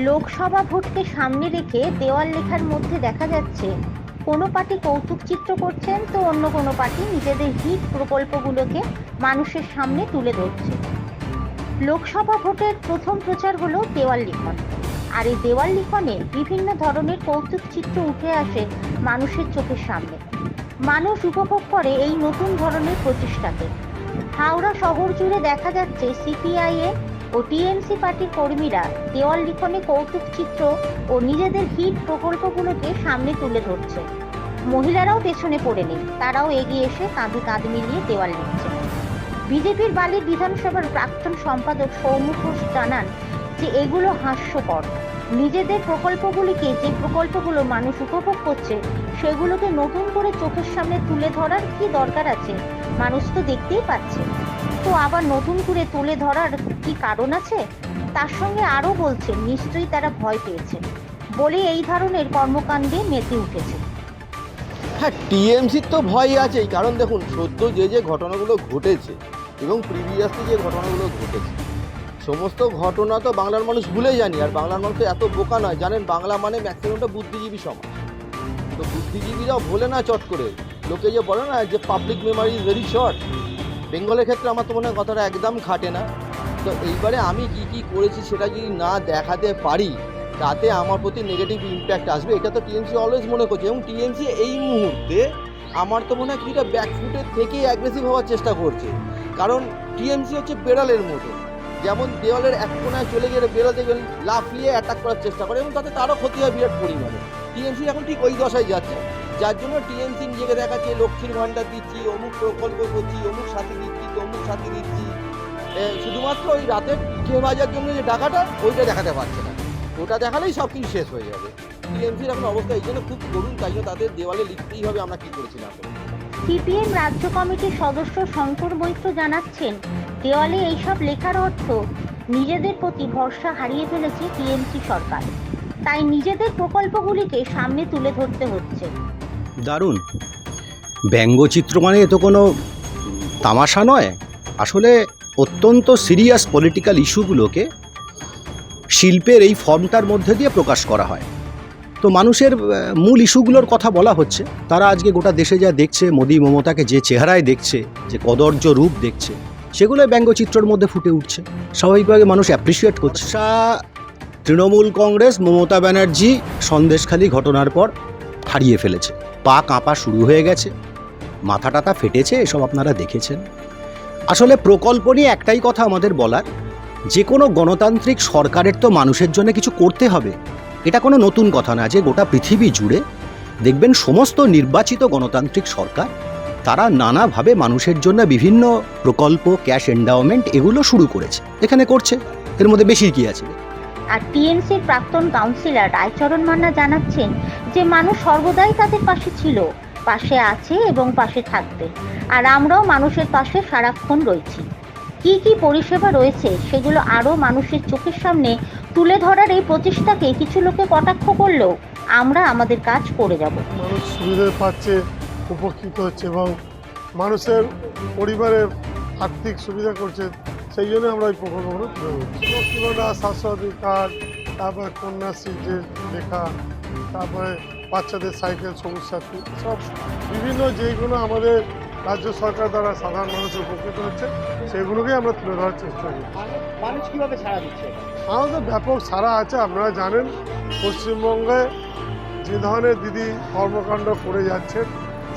লোকসভা ভোটকে সামনে রেখে দেওয়াল লেখার মধ্যে দেখা যাচ্ছে কোনো পার্টি কৌতুক চিত্র করছেন, তো অন্য কোনো পার্টি নিজেদের হিট প্রকল্পগুলোকে মানুষের সামনে তুলে ধরছে। লোকসভা ভোটের প্রথম প্রচার হলো দেওয়াল লিখন, আর এই দেওয়াল লিখনে বিভিন্ন ধরনের কৌতুক চিত্র উঠে আসে মানুষের চোখের সামনে। মানুষ উপভোগ করে এই নতুন ধরনের প্রচেষ্টাকে। হাওড়া শহর জুড়ে দেখা যাচ্ছে সিপিআইএম ও টিএমসি পার্টির কর্মীরা দেওয়াল লিখনে কৌতুক চিত্র ও নিজেদের হিট প্রকল্পগুলোকে সামনে তুলে ধরছে। মহিলারাও পেছনে পড়ে নেই, তারাও এগিয়ে এসে কাঁধে কাঁধ মিলিয়ে দেওয়াল লিখছে। বিজেপির বালির বিধানসভার প্রাক্তন সম্পাদক সৌম্য ঘোষ জানান যে এগুলো হাস্যকর। নিজেদের প্রকল্পগুলিকে, যে প্রকল্পগুলো মানুষ উপভোগ করছে, সেগুলোকে নতুন করে চোখের সামনে তুলে ধরার কি দরকার আছে? মানুষ তো দেখতেই পাচ্ছে, তো আবার নতুন করে তুলে ধরার কি কারণ আছে? তার সঙ্গে আরও বলছেন নিশ্চয়ই তারা ভয় পেয়েছে বলে এই ধরনের কর্মকাণ্ডে মেতে উঠেছে। হ্যাঁ, টিএমসির তো ভয় আছেই, কারণ দেখুন সদ্য যে ঘটনাগুলো ঘটেছে এবং প্রিভিয়াসলি যে ঘটনাগুলো ঘটেছে, সমস্ত ঘটনা তো বাংলার মানুষ ভুলে জানি। আর বাংলার মানুষ তো এত বোকা নয়, জানেন বাংলা মানে ম্যাক্সিমামটা বুদ্ধিজীবী সমাজ। তো বুদ্ধিজীবীরাও ভোলে না চট করে। লোকে যে বলে না যে public memory is very short, বেঙ্গলের ক্ষেত্রে আমার তো মনে হয় কথাটা একদম খাটে না। তো এইবারে আমি কি করেছি সেটা যদি না দেখাতে পারি, তাতে আমার প্রতি নেগেটিভ ইম্প্যাক্ট আসবে, এটা তো টিএমসি অলওয়েজ মনে করছে। এবং টিএমসি এই মুহূর্তে আমার তো মনে হয় কিছুটা ব্যাকফুটের থেকেই অ্যাগ্রেসিভ হওয়ার চেষ্টা করছে। কারণ টিএমসি হচ্ছে বেড়ালের মতো, যেমন দেওয়ালের এক কোনায় চলে গেলে বেড়াল দেখবেন লাফিয়ে অ্যাটাক করার চেষ্টা করে এবং তাতে তারও ক্ষতি হয় বিরাট পরিমাণে। টিএমসি এখন ঠিক ওই দশায় যাচ্ছে, যার জন্য টিএমসি নিজেকে দেখাচ্ছে লক্ষ্মীর ভাণ্ডার দিচ্ছি, অমুক প্রকল্প করছি, অমুক সাথী দিচ্ছি, তমুক সাথী দিচ্ছি। শুধুমাত্র ওই রাতের খেয়ে বাজার জন্য যে টাকাটা, ওইটা দেখাতে পারছে না। ওটা দেখালেই সব কিছু শেষ হয়ে যাবে। টিএমসির এখন অবস্থা এই জন্য খুব করুন, তাই জন্য তাদের দেওয়ালে লিখতেই হবে আমরা কি করেছি না করেছি। সিপিএম রাজ্য কমিটির সদস্য শঙ্কর মৈত্র জানাচ্ছেন, দেওয়ালে এইসব লেখার অর্থ নিজেদের প্রতি ভরসা হারিয়ে ফেলেছে টিএমসি সরকার, তাই নিজেদের প্রকল্পগুলিকে সামনে তুলে ধরতে হচ্ছে। দারুণ ব্যঙ্গচিত্র, মানে এ তো কোনো তামাশা নয়, আসলে অত্যন্ত সিরিয়াস পলিটিক্যাল ইস্যুগুলোকে শিল্পের এই ফর্মটার মধ্যে দিয়ে প্রকাশ করা হয়। তো মানুষের মূল ইস্যুগুলোর কথা বলা হচ্ছে। তারা আজকে গোটা দেশে যা দেখছে, মোদি মমতাকে যে চেহারায় দেখছে, যে কদর্য রূপ দেখছে, সেগুলো ব্যঙ্গচিত্রের মধ্যে ফুটে উঠছে। স্বাভাবিকভাবে মানুষ অ্যাপ্রিসিয়েট করছে। তৃণমূল কংগ্রেস মমতা ব্যানার্জি সন্দেশখালি ঘটনার পর হারিয়ে ফেলেছে, পা কাঁপা শুরু হয়ে গেছে, মাথা টাথা ফেটেছে, এসব আপনারা দেখেছেন। আসলে প্রকল্প নিয়ে একটাই কথা আমাদের বলার, যে কোনো গণতান্ত্রিক সরকারের তো মানুষের জন্য কিছু করতে হবে। এটা কোনো নতুন কথা না যে গোটা পৃথিবী জুড়ে দেখবেন সমস্ত নির্বাচিত গণতান্ত্রিক সরকার তারা নানাভাবে মানুষের জন্য বিভিন্ন প্রকল্প, ক্যাশ এন্ডাওমেন্ট এগুলো শুরু করেছে, এখানে করছে, এর মধ্যে বেশি কি আছে। আর টিএমসির প্রাক্তন কাউন্সিলর রায়চরণ মান্না জানাচ্ছেন যে মানুষ সর্বদাই তাদের পাশে ছিল, পাশে আছে এবং পাশে থাকবে, আর আমরাও মানুষের পাশে সারাক্ষণ রয়েছি। কি কি পরিষেবা রয়েছে সেগুলো আরও মানুষের চোখের সামনে তুলে ধরার এই প্রচেষ্টাকে কিছু লোকে কটাক্ষ করলেও আমরা আমাদের কাজ করে যাব। মানুষ সুবিধা পাচ্ছে, উপকৃত হচ্ছে এবং মানুষের পরিবারের আর্থিক সুবিধা করছে, সেই জন্য আমরা এই প্রকল্পগুলো তুলে ধরছি। লক্ষ্মীভাণ্ডার, স্বাস্থ্যসাথী কার্ড, তারপরে কন্যাশ্রী যে লেখা, তারপরে বাচ্চাদের সাইকেল, সবুজ সাথী, সব বিভিন্ন যেগুলো আমাদের রাজ্য সরকার দ্বারা সাধারণ মানুষের উপকৃত হচ্ছে, সেগুলোকেই আমরা তুলে ধরার চেষ্টা করি। মানুষ কীভাবে সাড়া দিচ্ছে? আমাদের ব্যাপক সাড়া আছে। আপনারা জানেন পশ্চিমবঙ্গে যে ধরনের দিদি কর্মকাণ্ড করে যাচ্ছেন,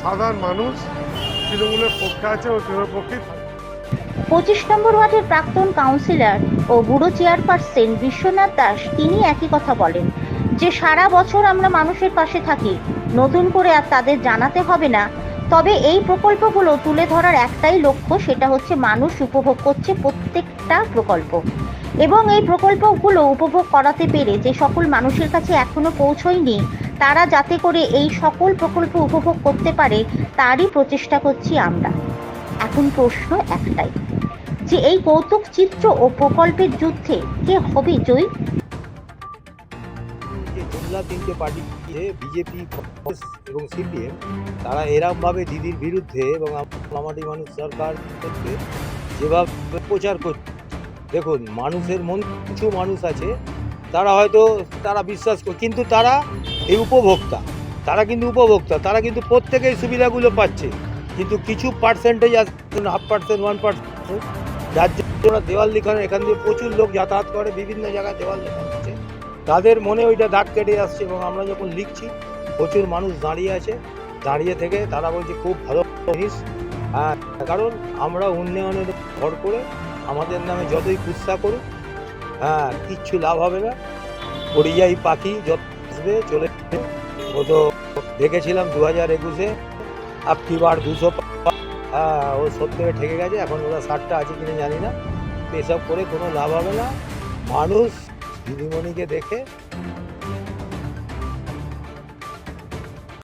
সাধারণ মানুষ তৃণমূলের পক্ষে আছে ও তৃণমূলের পক্ষেই থাকে। 25 নম্বর ওয়ার্ডের প্রাক্তন কাউন্সিলর ও ব্যুরো চেয়ারপারসন বিশ্বনাথ দাস তিনি একই কথা বলেন যে সারা বছর আমরা মানুষের পাশে থাকি, নতুন করে আর তাদের জানাতে হবে না। তবে এই প্রকল্পগুলো তুলে ধরার একটাই লক্ষ্য, সেটা হচ্ছে মানুষ উপভোগ করছে প্রত্যেকটা প্রকল্প, এবং এই প্রকল্পগুলো উপভোগ করাতে পেরে যে সকল মানুষের কাছে এখনো পৌঁছয়নি, তারা যাতে করে এই সকল প্রকল্প উপভোগ করতে পারে তারই প্রচেষ্টা করছি আমরা। এখন প্রশ্ন একটাই, যে এই কৌতুক চিত্র ও প্রকল্পের যুদ্ধে কে হবে জয়ী? তিনটে পার্টি, বিজেপি, কংগ্রেস এবং সিপিএম, তারা এরকমভাবে দিদির বিরুদ্ধে এবং আমাদের মানুষ সরকার করতে যেভাবে প্রচার করছে, দেখুন মানুষের মন, কিছু মানুষ আছে তারা হয়তো তারা বিশ্বাস করে, কিন্তু তারা এই উপভোক্তা, তারা কিন্তু উপভোক্তা, তারা কিন্তু প্রত্যেকেই সুবিধাগুলো পাচ্ছে, কিন্তু কিছু পার্সেন্টেজ আছে 0.5% 1%, যার জন্য দেওয়াল লিখানো, এখান দিয়ে প্রচুর লোক যাতায়াত করে, বিভিন্ন জায়গায় দেওয়াল লেখানো হচ্ছে, তাদের মনে ওইটা দাগ কেটে আসছে। এবং আমরা যখন লিখছি প্রচুর মানুষ দাঁড়িয়ে আছে, দাঁড়িয়ে থেকে তারা বলছে খুব ভালো জিনিস। কারণ আমরা উন্নয়নের ভর করে আমাদের নামে যতই কুৎসা করুক, কিচ্ছু লাভ হবে না। পরিযায়ী পাখি যত আসবে চলে যাবে। ও তো দেখেছিলাম 2021-এ আপকি বার 200, ও 70-এ ঠেকে গেছে, এখন ওরা 60টা আছে কিনা জানি না। এসব করে কোনো লাভ হবে না। মানুষ দিদিমণিকে দেখে